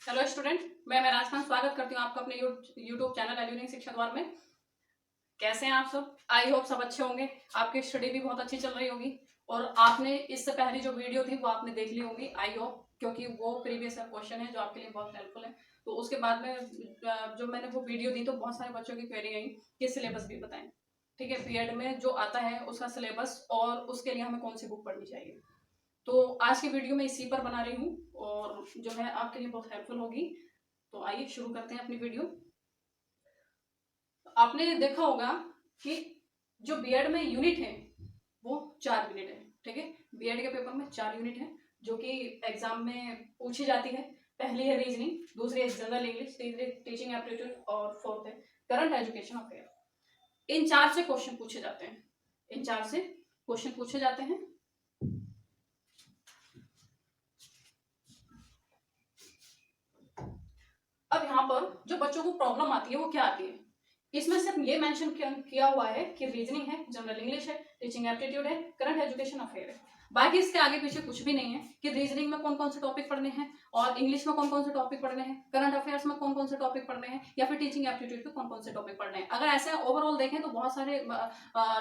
Hello student, मैं राजस्थान स्वागत करती हूँ आपका अपने यूट्यूब चैनल एल्यूनिंग शिक्षा द्वार में। कैसे हैं आप सब? आई होप सब अच्छे होंगे। आपकी स्टडी भी बहुत अच्छी चल रही होगी और आपने इससे पहले जो वीडियो थी वो आपने देख ली होगी, आई होप, क्योंकि वो प्रीवियस क्वेश्चन है जो आपके लिए बहुत हेल्पफुल है। तो उसके बाद में जो मैंने वो वीडियो दी तो बहुत सारे बच्चों की क्वेरी आई कि सिलेबस भी बताएं। ठीक है, बीएड में जो आता है उसका सिलेबस और उसके लिए हमें कौन सी बुक पढ़नी चाहिए। तो आज की वीडियो मैं इसी पर बना रही हूँ और जो है आपके लिए बहुत हेल्पफुल होगी। तो आइए शुरू करते हैं अपनी वीडियो। आपने देखा होगा कि जो बीएड में यूनिट है वो 4 यूनिट है। ठीक है, बीएड के पेपर में 4 यूनिट है जो कि एग्जाम में पूछी जाती है। पहली है रीजनिंग, दूसरी है जनरल इंग्लिश, तीसरी टीचिंग एप्टीट्यूड और फोर्थ है करंट एजुकेशन अफेयर। इन 4 से क्वेश्चन पूछे जाते हैं। इन 4 से क्वेश्चन पूछे जाते हैं। अब यहाँ पर जो बच्चों को प्रॉब्लम आती है वो क्या आती है, इसमें सिर्फ ये मेंशन किया हुआ है कि रीजनिंग है, जनरल इंग्लिश है, टीचिंग एप्टीट्यूड है, करंट एजुकेशन अफेयर है। बाकी इसके आगे पीछे कुछ भी नहीं है कि रीजनिंग में कौन कौन से टॉपिक पढ़ने हैं और इंग्लिश में कौन कौन से टॉपिक पढ़ने हैं, करंट अफेयर्स में कौन कौन से टॉपिक पढ़ने हैं या फिर टीचिंग एप्टीट्यूड पे कौन कौन से टॉपिक पढ़ने हैं। अगर ऐसे ओवरऑल देखें तो बहुत सारे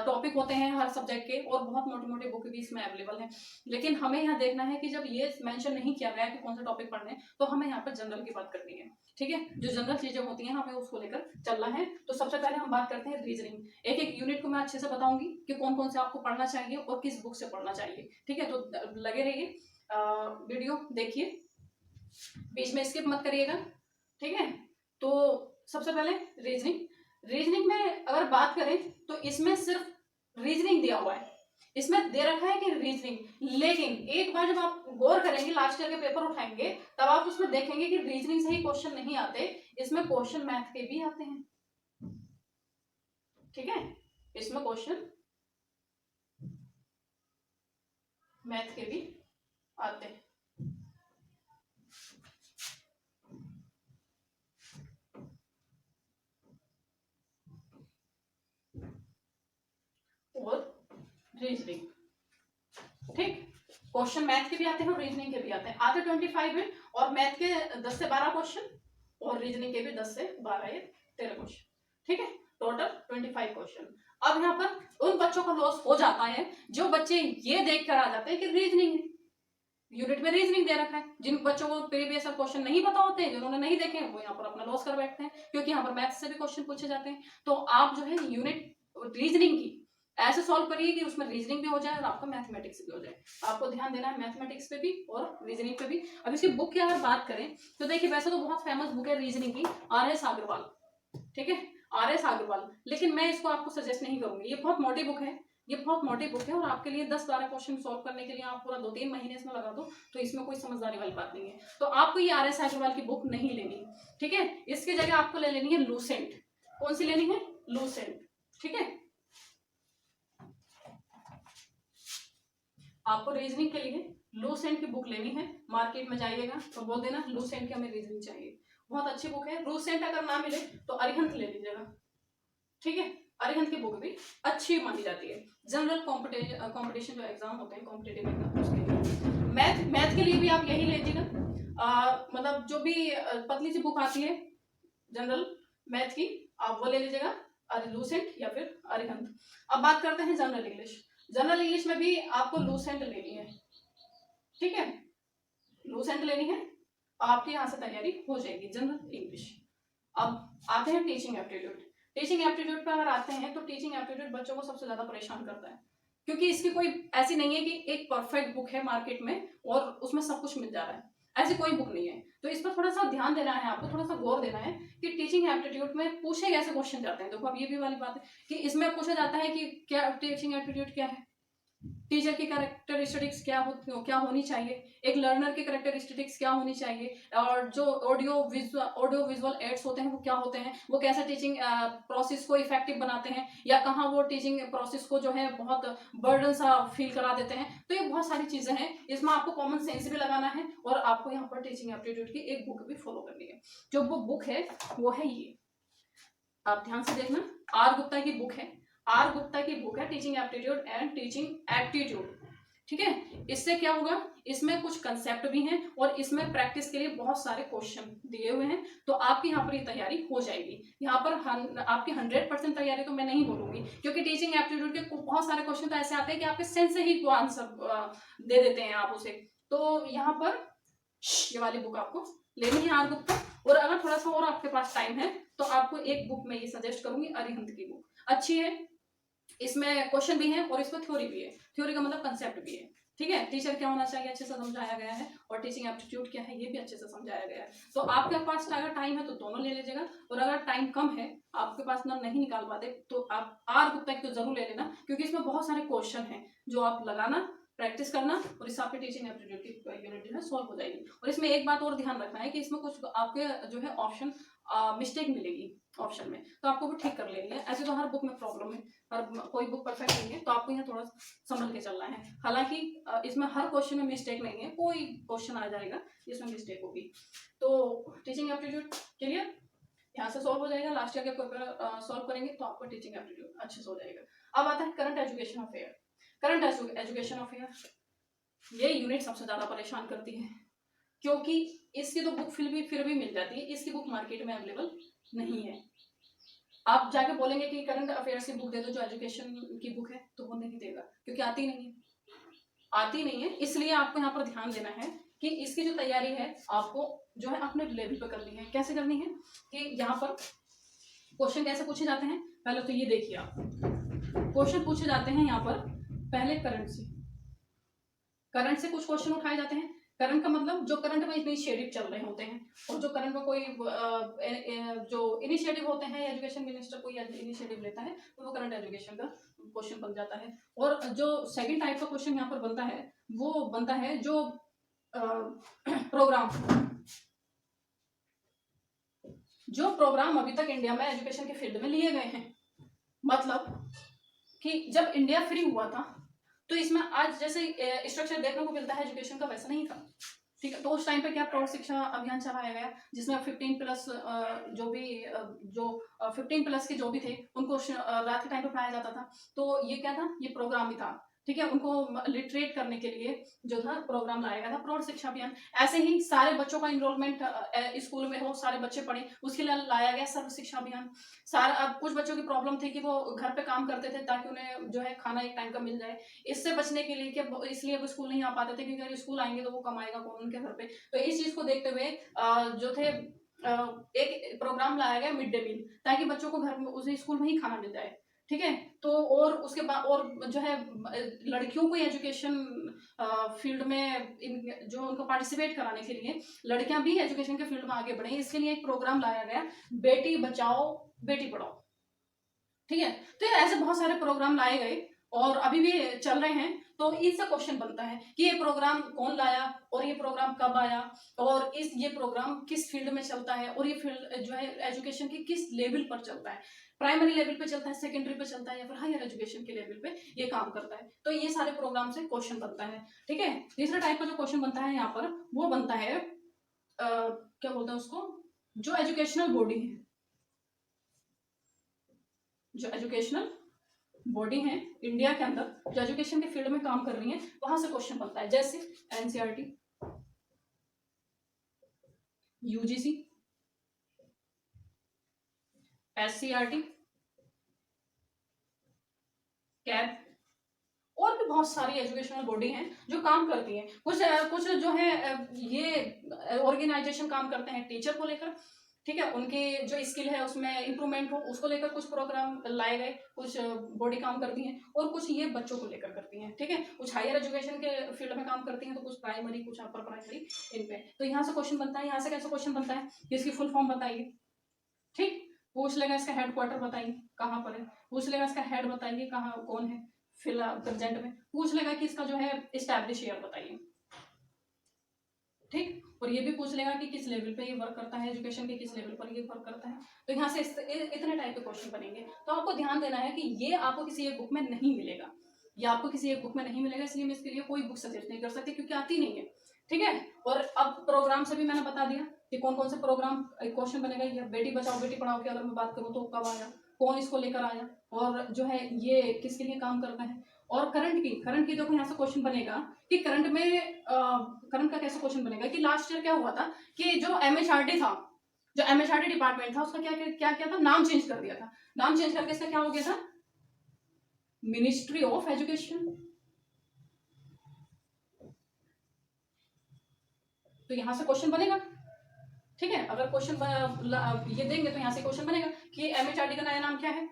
टॉपिक होते हैं हर सब्जेक्ट के और बहुत मोटी मोटी बुक भी इसमें अवेलेबल है। लेकिन हमें यहाँ देखना है कि जब ये मेंशन नहीं किया गया कि कौन से टॉपिक पढ़ने हैं तो हमें यहाँ पर जनरल की बात करनी है। ठीक है, जो जनरल चीजें होती हैं हमें उसको लेकर चलना है। तो सबसे पहले हम बात करते हैं रीजनिंग। एक एक यूनिट को मैं अच्छे से बताऊंगी कि कौन कौन से आपको पढ़ना चाहिए और किस बुक से पढ़ना चाहिए। ठीक है, तो लगे रहिए, वीडियो देखिए, बीच में स्किप मत करिएगा। ठीक है, तो सबसे पहले रीजनिंग। रीजनिंग में अगर बात करें तो इसमें सिर्फ रीजनिंग दिया हुआ है, इसमें दे रखा है कि रीजनिंग, लेकिन एक बार जब आप गौर करेंगे, लास्ट ईयर के पेपर उठाएंगे तब आप उसमें देखेंगे कि रीजनिंग से ही क्वेश्चन नहीं आते, इसमें क्वेश्चन मैथ के भी आते हैं। ठीक है, इसमें क्वेश्चन मैथ के भी आते हैं। और रीजनिंग, ठीक, क्वेश्चन मैथ के भी आते हैं और रीजनिंग के भी आते हैं। आधे 25 है और मैथ के 10 से 12 क्वेश्चन और रीजनिंग के भी 10 से 12 या 13 क्वेश्चन। ठीक है, टोटल 25 क्वेश्चन। अब यहाँ पर उन बच्चों का लॉस हो जाता है जो बच्चे ये देख कर आ जाते हैं कि रीजनिंग है, यूनिट में रीजनिंग दे रखा है। जिन बच्चों को प्रीवियस क्वेश्चन नहीं पता होते हैं, जिन्होंने नहीं देखे हैं, वो यहाँ पर अपना लॉस कर बैठते हैं, क्योंकि यहाँ पर मैथ से भी क्वेश्चन पूछे जाते हैं। तो आप जो है यूनिट रीजनिंग की ऐसे सॉल्व करिए कि उसमें रीजनिंग भी हो जाए और आपका मैथमेटिक्स भी हो जाए। आपको ध्यान देना है मैथमेटिक्स पे भी और रीजनिंग पे भी। अब इसकी बुक की अगर बात करें तो देखिए, वैसे तो बहुत फेमस बुक है रीजनिंग की, RS अग्रवाल। ठीक है, RS अग्रवाल, लेकिन मैं इसको आपको सजेस्ट नहीं करूंगी, ये बहुत मोटी बुक है। ये बहुत मोटी बुक है और आपके लिए 10-12 क्वेश्चन सॉल्व करने के लिए आप पूरा 2-3 महीने इसमें लगा दो, तो इसमें कोई समझदारी वाली बात नहीं है। तो आपको ये RS अग्रवाल की बुक नहीं लेनी। ठीक है, इसकी जगह आपको ले लेनी है लूसेंट। कौन सी लेनी है? लूसेंट। ठीक है, आपको रीजनिंग के लिए लूसेंट की बुक लेनी है। मार्केट में जाइएगा तो बोल देना लूसेंट की हमें रीजनिंग चाहिए, बहुत अच्छी बुक है। लूसेंट अगर ना मिले तो अरिहंत ले लीजिएगा। ठीक है, अरिहंत की बुक भी अच्छी मानी जाती है। जनरल कॉम्पिटिशन जो एग्जाम होते हैं, कॉम्पिटेटिव एग्जाम, उसके लिए। मैथ के लिए भी आप यही लीजिएगा, मतलब जो भी पतली सी बुक आती है जनरल मैथ की, आप वो ले लीजिएगा, लूसेंट या फिर अरिहंत। अब बात करते हैं जनरल इंग्लिश। जनरल इंग्लिश में भी आपको लूसेंट लेनी है। ठीक है, लूसेंट लेनी है, आपकी यहाँ से तैयारी हो जाएगी जनरल इंग्लिश। अब आते हैं टीचिंग एप्टीट्यूड। टीचिंग एप्टीट्यूड पे अगर आते हैं तो टीचिंग एप्टीट्यूड बच्चों को सबसे ज्यादा परेशान करता है, क्योंकि इसकी कोई ऐसी नहीं है कि एक परफेक्ट बुक है मार्केट में और उसमें सब कुछ मिल जा रहा है, ऐसी कोई बुक नहीं है। तो इस पर थोड़ा सा ध्यान देना है, आपको थोड़ा सा गौर देना है कि टीचिंग एप्टीट्यूड में पूछे कैसे क्वेश्चन जाते हैं। देखो, अब ये भी वाली बात है कि इसमें पूछा जाता है कि क्या टीचिंग एप्टीट्यूड क्या है, टीचर की कैरेक्टरिस्टिक्स क्या होनी चाहिए, एक लर्नर की कैरेक्टरिस्टिक्स क्या होनी चाहिए, और जो ऑडियो विजुअल एड्स होते हैं वो क्या होते हैं, वो कैसे टीचिंग प्रोसेस को इफेक्टिव बनाते हैं, या कहाँ वो टीचिंग प्रोसेस को जो है बहुत बर्डन सा फील करा देते हैं। तो ये बहुत सारी चीजें हैं, इसमें आपको कॉमन सेंस भी लगाना है और आपको यहाँ पर टीचिंग एप्टीट्यूड की एक बुक भी फॉलो करनी है। जो वो बुक है वो है ये, आप ध्यान से देखना, आर गुप्ता की बुक है। आर गुप्ता की बुक है teaching aptitude and teaching aptitude. ठीक है। इससे क्या होगा, इसमें कुछ कंसेप्ट भी हैं और इसमें प्रैक्टिस के लिए बहुत सारे क्वेश्चन दिए हुए हैं, तो आपकी यहाँ पर ये तैयारी हो जाएगी। यहाँ पर आपकी 100% तैयारी तो मैं नहीं बोलूंगी, क्योंकि टीचिंग एप्टीट्यूड के बहुत सारे क्वेश्चन तो ऐसे आते हैं कि आपके सेंस से ही आंसर दे देते हैं आप उसे। तो यहाँ पर ये वाली बुक आपको लेनी है, आर बुक का। और अगर थोड़ा सा और आपके पास टाइम है तो आपको एक बुक मैं ये सजेस्ट करूंगी, अरिहंत की बुक अच्छी है, इसमें क्वेश्चन भी है और इसमें थ्योरी भी है। थ्योरी का मतलब कंसेप्ट भी है, ठीक है। टीचर क्या होना चाहिए अच्छे से समझाया गया है, और टीचिंग एप्टीट्यूड क्या है ये भी अच्छे से समझाया गया है। तो आपके पास अगर टाइम है तो दोनों ले लीजिएगा, और अगर टाइम कम है, आपके पास ना नहीं निकाल पाते, तो आप आर बुक तक तो जरूर ले लेना, क्योंकि इसमें बहुत सारे क्वेश्चन हैं जो आप लगाना, प्रैक्टिस करना, और इससे आपकी टीचिंग एप्टीट्यूड की यूनिट जो है सॉल्व हो जाएगी। और इसमें एक बात और ध्यान रखना है कि इसमें कुछ आपके जो है ऑप्शन मिस्टेक मिलेगी ऑप्शन में, तो आपको वो ठीक कर लेनी है। ऐसे तो हर बुक में प्रॉब्लम है, हर कोई बुक परफेक्ट नहीं है, तो आपको यहाँ थोड़ा संभल के चलना है। हालांकि इसमें हर क्वेश्चन में मिस्टेक नहीं है, कोई क्वेश्चन आ जाएगा जिसमें मिस्टेक होगी। तो टीचिंग एप्टीट्यूड क्लियर, यहाँ से सॉल्व हो जाएगा। लास्ट ईयर के पेपर सॉल्व करेंगे तो आपको टीचिंग एप्टीट्यूड अच्छे से हो जाएगा। अब आता है current education affair. Current education affair, ये यूनिट सबसे ज्यादा परेशान करती है, क्योंकि इसकी तो बुक फिर भी मिल जाती है, इसकी बुक मार्केट में अवेलेबल नहीं है। आप जाके बोलेंगे कि करंट अफेयर्स की बुक दे दो जो एजुकेशन की बुक है, तो वो नहीं देगा, क्योंकि आती नहीं है। इसलिए आपको यहाँ पर ध्यान देना है कि इसकी जो तैयारी है आपको जो है अपने लेवल पे करनी है। कैसे करनी है कि यहाँ पर क्वेश्चन कैसे पूछे जाते हैं, पहले तो ये देखिए आप, क्वेश्चन पूछे जाते हैं यहाँ पर पहले करंट से कुछ क्वेश्चन उठाए जाते हैं। करंट का मतलब जो करंट में इनिशिएटिव चल रहे होते हैं, और जो करंट में कोई जो इनिशिएटिव होते हैं, एजुकेशन मिनिस्टर कोई इनिशिएटिव लेता है, तो वो करंट एजुकेशन का क्वेश्चन बन जाता है। और जो सेकंड टाइप का क्वेश्चन यहाँ पर बनता है, वो बनता है जो प्रोग्राम अभी तक इंडिया में एजुकेशन के फील्ड में लिए गए हैं। मतलब कि जब इंडिया फ्री हुआ था तो इसमें आज जैसे स्ट्रक्चर देखने को मिलता है एजुकेशन का, वैसा नहीं था, ठीक है। तो उस टाइम पे क्या प्रौढ़ शिक्षा अभियान चलाया गया, जिसमें 15+ जो 15+ के जो भी थे उनको रात के टाइम पे पढ़ाया जाता था। तो ये क्या था, ये प्रोग्राम ही था, ठीक है। उनको लिटरेट करने के लिए जो था प्रोग्राम लाया गया था, प्रौढ़ शिक्षा अभियान। ऐसे ही सारे बच्चों का इनरोलमेंट स्कूल में हो, सारे बच्चे पढ़े, उसके लिए लाया गया सर्व शिक्षा अभियान। सारा अब कुछ बच्चों की प्रॉब्लम थी कि वो घर पे काम करते थे ताकि उन्हें जो है खाना एक टाइम का मिल जाए। इससे बचने के लिए कि इसलिए वो स्कूल नहीं आ पाते थे, क्योंकि अगर स्कूल आएंगे तो वो कमाएगा कौन उनके घर पे। तो इस चीज को देखते हुए जो थे एक प्रोग्राम लाया गया मिड डे मील, ताकि बच्चों को घर में उसे स्कूल में ही खाना मिल जाए, ठीक है। तो और उसके बाद और जो है लड़कियों को एजुकेशन फील्ड में जो उनको पार्टिसिपेट कराने के लिए लड़कियां भी एजुकेशन के फील्ड में आगे बढ़े, इसके लिए एक प्रोग्राम लाया गया, बेटी बचाओ बेटी पढ़ाओ, ठीक है। तो ऐसे बहुत सारे प्रोग्राम लाए गए और अभी भी चल रहे हैं। तो इनसे क्वेश्चन बनता है कि ये प्रोग्राम कौन लाया, और ये प्रोग्राम कब आया, और ये प्रोग्राम किस फील्ड में चलता है, और ये फील्ड जो है एजुकेशन की किस लेवल पर चलता है, प्राइमरी लेवल पे चलता है, सेकेंडरी पे चलता है, या फिर हायर एजुकेशन के लेवल पे ये काम करता है। तो ये सारे प्रोग्राम से क्वेश्चन बनता है, ठीक है। तीसरा टाइप का जो क्वेश्चन बनता है यहाँ पर, वो बनता है क्या बोलते हैं उसको, जो एजुकेशनल बॉडी है, जो एजुकेशनल बॉडी है इंडिया के अंदर जो एजुकेशन के फील्ड में काम कर रही है, वहां से क्वेश्चन बनता है। जैसे एनसीईआरटी, यूजीसी, एससीईआरटी, कैब, और भी बहुत सारी एजुकेशनल बॉडी हैं जो काम करती हैं। कुछ जो है ये ऑर्गेनाइजेशन काम करते हैं टीचर को लेकर, ठीक है, उनकी जो स्किल है उसमें इंप्रूवमेंट हो उसको लेकर कुछ प्रोग्राम लाए गए, कुछ बॉडी काम करती हैं, और कुछ ये बच्चों को लेकर करती हैं, ठीक है। कुछ हायर एजुकेशन के फील्ड में काम करती हैं, तो कुछ प्राइमरी, कुछ अपर प्राइमरी, इन पे। तो यहाँ से क्वेश्चन बनता है, यहाँ से कैसे क्वेश्चन बनता है, इसकी फुल फॉर्म बताइए, ठीक, पूछ लेगा इसका हेडक्वार्टर बताइए कहाँ पर है, पूछ लेगा इसका हेड बताइए कहाँ कौन है फिलहाल प्रेजेंट में, पूछ लेगा कि इसका जो है एस्टैब्लिश ईयर बताइए, ठीक। और ये भी पूछ लेगा कि किस लेवल पे ये वर्क करता है, एजुकेशन के किस लेवल पर ये वर्क करता है। तो यहाँ से इतने टाइप के क्वेश्चन बनेंगे। तो आपको ध्यान देना है कि ये आपको किसी एक बुक में नहीं मिलेगा, ये आपको किसी एक बुक में नहीं मिलेगा, इसलिए मैं इसके लिए कोई बुक सजेस्ट नहीं कर सकती, क्योंकि आती नहीं है, ठीक है। और अब प्रोग्राम से भी मैंने बता दिया कि कौन कौन से प्रोग्राम क्वेश्चन बनेगा। ये बेटी बचाओ बेटी पढ़ाओ की अगर मैं बात करूँ तो कब आया, कौन इसको लेकर आया, और जो है ये किसके लिए काम करता है, और करंट की देखो यहाँ से क्वेश्चन बनेगा कि करंट में करंट का कैसे क्वेश्चन बनेगा कि लास्ट ईयर क्या हुआ था कि जो एमएचआरडी था, जो एमएचआरडी डिपार्टमेंट था, उसका क्या क्या क्या था, नाम चेंज कर दिया था। नाम चेंज करके इसका क्या हो गया था, मिनिस्ट्री ऑफ एजुकेशन। तो यहां से क्वेश्चन बनेगा, ठीक है। अगर क्वेश्चन ये देंगे तो यहां से क्वेश्चन बनेगा कि एमएचआरडी का नया नाम क्या है,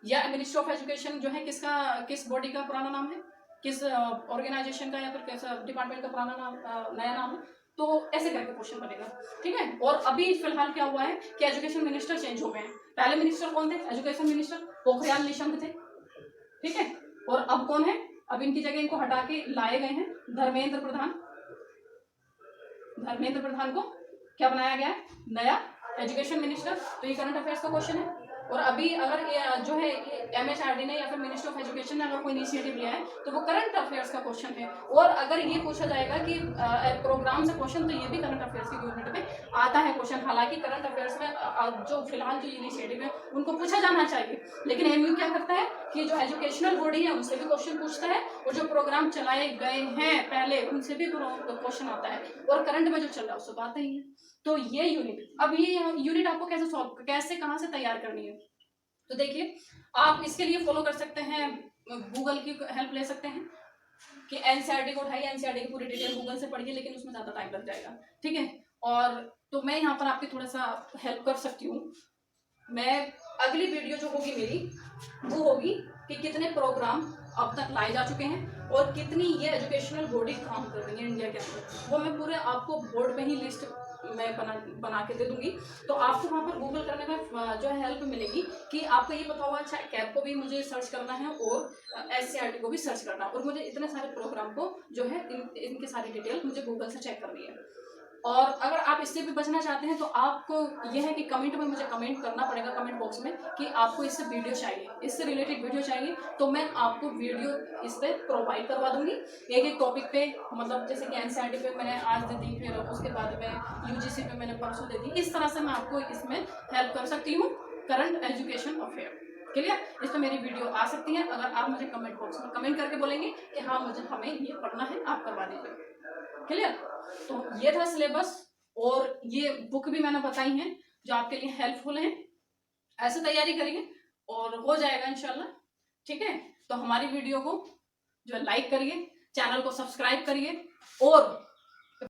या मिनिस्ट्री ऑफ एजुकेशन जो है किस बॉडी का पुराना नाम है, किस ऑर्गेनाइजेशन का या फिर किस डिपार्टमेंट का पुराना नाम नया नाम है। तो ऐसे करके क्वेश्चन बनेगा, ठीक है। और अभी फिलहाल क्या हुआ है कि एजुकेशन मिनिस्टर चेंज हो गए हैं। पहले मिनिस्टर कौन थे, एजुकेशन मिनिस्टर पोखरियाल निशंक थे, ठीक है। और अब कौन है, अब इनकी जगह इनको हटा के लाए गए हैं धर्मेंद्र प्रधान। धर्मेंद्र प्रधान को क्या बनाया गया है, नया एजुकेशन मिनिस्टर। तो ये करंट अफेयर्स का क्वेश्चन है। और अभी अगर जो है एमएचआरडी ने या फिर मिनिस्ट्री ऑफ एजुकेशन ने अगर कोई इनिशिएटिव लिया है तो वो करंट अफेयर्स का क्वेश्चन है। और अगर ये पूछा जाएगा कि प्रोग्राम से क्वेश्चन, तो ये भी करंट अफेयर्स की यूनिट में आता है क्वेश्चन। हालांकि करंट अफेयर्स में जो फिलहाल जो इनिशिएटिव है उनको पूछा जाना चाहिए, लेकिन एमयू क्या करता है कि जो एजुकेशनल बॉडी है उनसे भी क्वेश्चन पूछता है, और जो प्रोग्राम चलाए गए हैं पहले उनसे भी क्वेश्चन आता है, और करंट में जो चल रहा है उससे तो आता ही है। तो ये यूनिट, अब ये यूनिट आपको कैसे कहाँ से तैयार करनी है, तो देखिए आप इसके लिए फॉलो कर सकते हैं, गूगल की हेल्प ले सकते हैं कि एनसीईआरटी को उठाइए, एनसीईआरटी की पूरी डिटेल गूगल से पढ़िए, लेकिन उसमें ज्यादा टाइम लग जाएगा, ठीक है। और तो मैं यहाँ पर आपकी थोड़ा सा हेल्प कर सकती हूँ। मैं अगली वीडियो जो होगी मेरी वो होगी कि कितने प्रोग्राम अब तक लाए जा चुके हैं और कितनी ये एजुकेशनल बॉडी काम कर रही है इंडिया के अंदर, वो मैं पूरे आपको बोर्ड में ही लिस्ट मैं बना के दे दूंगी। तो आपको वहाँ पर गूगल करने में जो है हेल्प मिलेगी कि आपको ये पता होगा, अच्छा कैप को भी मुझे सर्च करना है और एससीईआरटी को भी सर्च करना है, और मुझे इतने सारे प्रोग्राम को जो है इनकी सारी डिटेल मुझे गूगल से चेक करनी है। और अगर आप इससे भी बचना चाहते हैं तो आपको यह है कि कमेंट में मुझे कमेंट करना पड़ेगा, कमेंट बॉक्स में, कि आपको इससे वीडियो चाहिए, इससे रिलेटेड वीडियो चाहिए, तो मैं आपको वीडियो इस पर प्रोवाइड करवा दूंगी एक एक टॉपिक पे। मतलब जैसे कि एनसीईआरटी पे मैंने आज दे दी, फिर उसके बाद में यूजीसी पे मैंने परसों दे दी, इस तरह से मैं आपको इसमें हेल्प कर सकती हूँ करंट एजुकेशन अफेयर। क्लियर, इस पर मेरी वीडियो आ सकती है अगर आप मुझे कमेंट बॉक्स में कमेंट करके बोलेंगे कि हाँ हमें ये पढ़ना है, आप करवा दीजिए। क्लियर, तो ये था सिलेबस, और ये बुक भी मैंने बताई हैं जो आपके लिए हेल्पफुल है। ऐसे तैयारी करिए और हो जाएगा इंशाल्लाह, ठीक है। तो हमारी वीडियो को जो लाइक करिए, चैनल को सब्सक्राइब करिए, और